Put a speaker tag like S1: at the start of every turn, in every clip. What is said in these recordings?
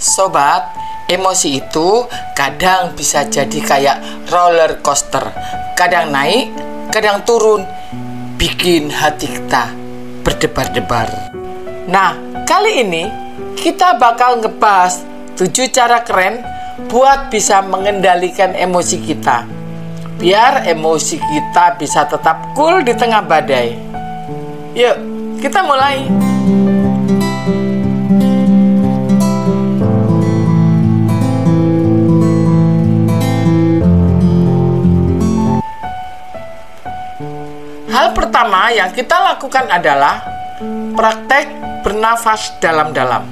S1: Sobat, emosi itu kadang bisa jadi kayak roller coaster. Kadang naik, kadang turun, bikin hati kita berdebar-debar. Nah, kali ini kita bakal ngebahas 7 cara keren buat bisa mengendalikan emosi kita, biar emosi kita bisa tetap cool di tengah badai. Yuk, kita mulai. Hal pertama yang kita lakukan adalah praktek bernafas dalam-dalam.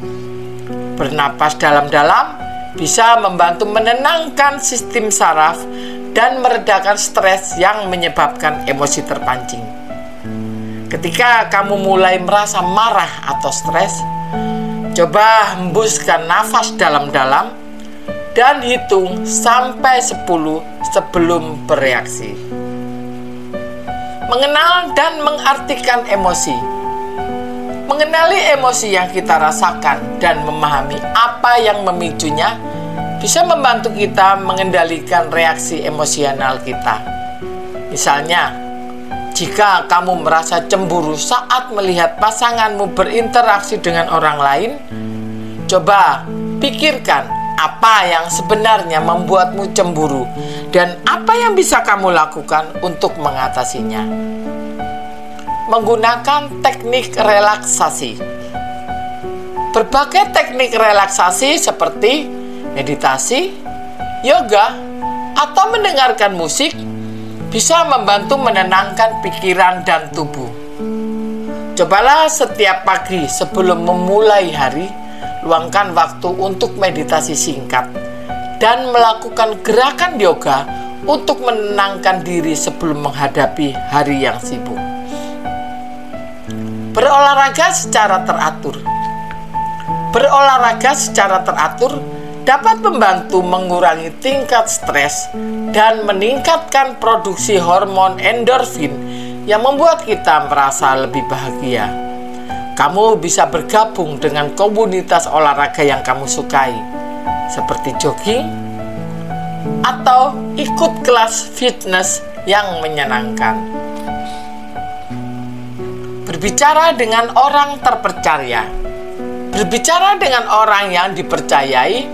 S1: Bernafas dalam-dalam bisa membantu menenangkan sistem saraf dan meredakan stres yang menyebabkan emosi terpancing. Ketika kamu mulai merasa marah atau stres, coba hembuskan nafas dalam-dalam dan hitung sampai 10 sebelum bereaksi. Mengenal dan mengartikan emosi. Mengenali emosi yang kita rasakan dan memahami apa yang memicunya bisa membantu kita mengendalikan reaksi emosional kita. Misalnya, jika kamu merasa cemburu saat melihat pasanganmu berinteraksi dengan orang lain, coba pikirkan apa yang sebenarnya membuatmu cemburu dan apa yang bisa kamu lakukan untuk mengatasinya. Menggunakan teknik relaksasi. Berbagai teknik relaksasi seperti meditasi, yoga, atau mendengarkan musik bisa membantu menenangkan pikiran dan tubuh. Cobalah setiap pagi sebelum memulai hari, luangkan waktu untuk meditasi singkat dan melakukan gerakan yoga untuk menenangkan diri sebelum menghadapi hari yang sibuk. Berolahraga secara teratur. Berolahraga secara teratur dapat membantu mengurangi tingkat stres dan meningkatkan produksi hormon endorfin yang membuat kita merasa lebih bahagia. Kamu bisa bergabung dengan komunitas olahraga yang kamu sukai, seperti jogging atau ikut kelas fitness yang menyenangkan. Berbicara dengan orang terpercaya. Berbicara dengan orang yang dipercayai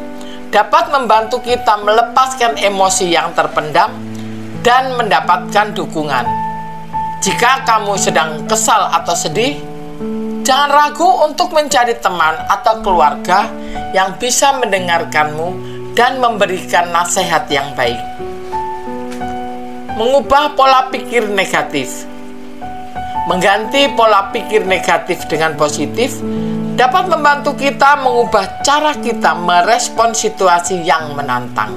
S1: dapat membantu kita melepaskan emosi yang terpendam dan mendapatkan dukungan. Jika kamu sedang kesal atau sedih, jangan ragu untuk mencari teman atau keluarga yang bisa mendengarkanmu dan memberikan nasihat yang baik. Mengubah pola pikir negatif. Mengganti pola pikir negatif dengan positif dapat membantu kita mengubah cara kita merespon situasi yang menantang.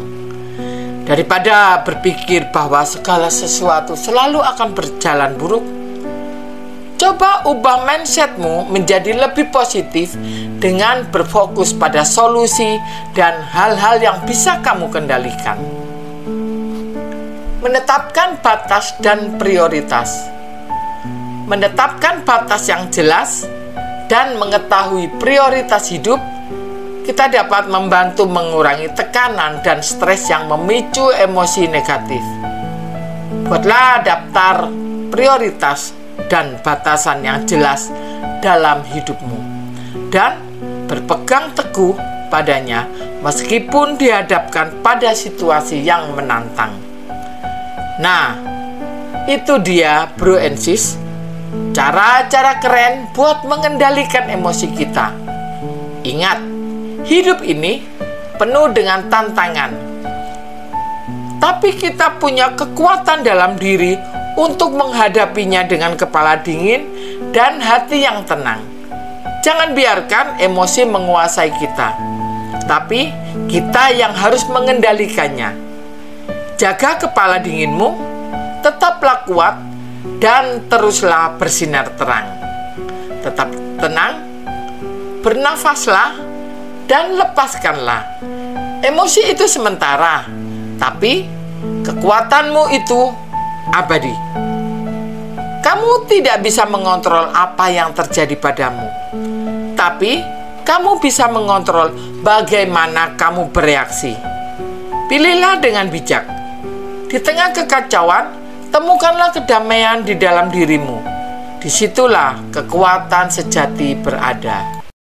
S1: Daripada berpikir bahwa segala sesuatu selalu akan berjalan buruk, coba ubah mindsetmu menjadi lebih positif dengan berfokus pada solusi dan hal-hal yang bisa kamu kendalikan. Menetapkan batas dan prioritas. Menetapkan batas yang jelas dan mengetahui prioritas hidup, kita dapat membantu mengurangi tekanan dan stres yang memicu emosi negatif. Buatlah daftar prioritas dan batasan yang jelas dalam hidupmu dan berpegang teguh padanya meskipun dihadapkan pada situasi yang menantang. Nah, itu dia bro and sis, cara-cara keren buat mengendalikan emosi kita. Ingat, hidup ini penuh dengan tantangan, tapi kita punya kekuatan dalam diri untuk menghadapinya dengan kepala dingin dan hati yang tenang. Jangan biarkan emosi menguasai kita, tapi kita yang harus mengendalikannya. Jaga kepala dinginmu, tetaplah kuat, dan teruslah bersinar terang. Tetap tenang, bernafaslah, dan lepaskanlah. Emosi itu sementara, tapi kekuatanmu itu abadi. Kamu tidak bisa mengontrol apa yang terjadi padamu, tapi kamu bisa mengontrol bagaimana kamu bereaksi. Pilihlah dengan bijak. Di tengah kekacauan, temukanlah kedamaian di dalam dirimu. Disitulah kekuatan sejati berada.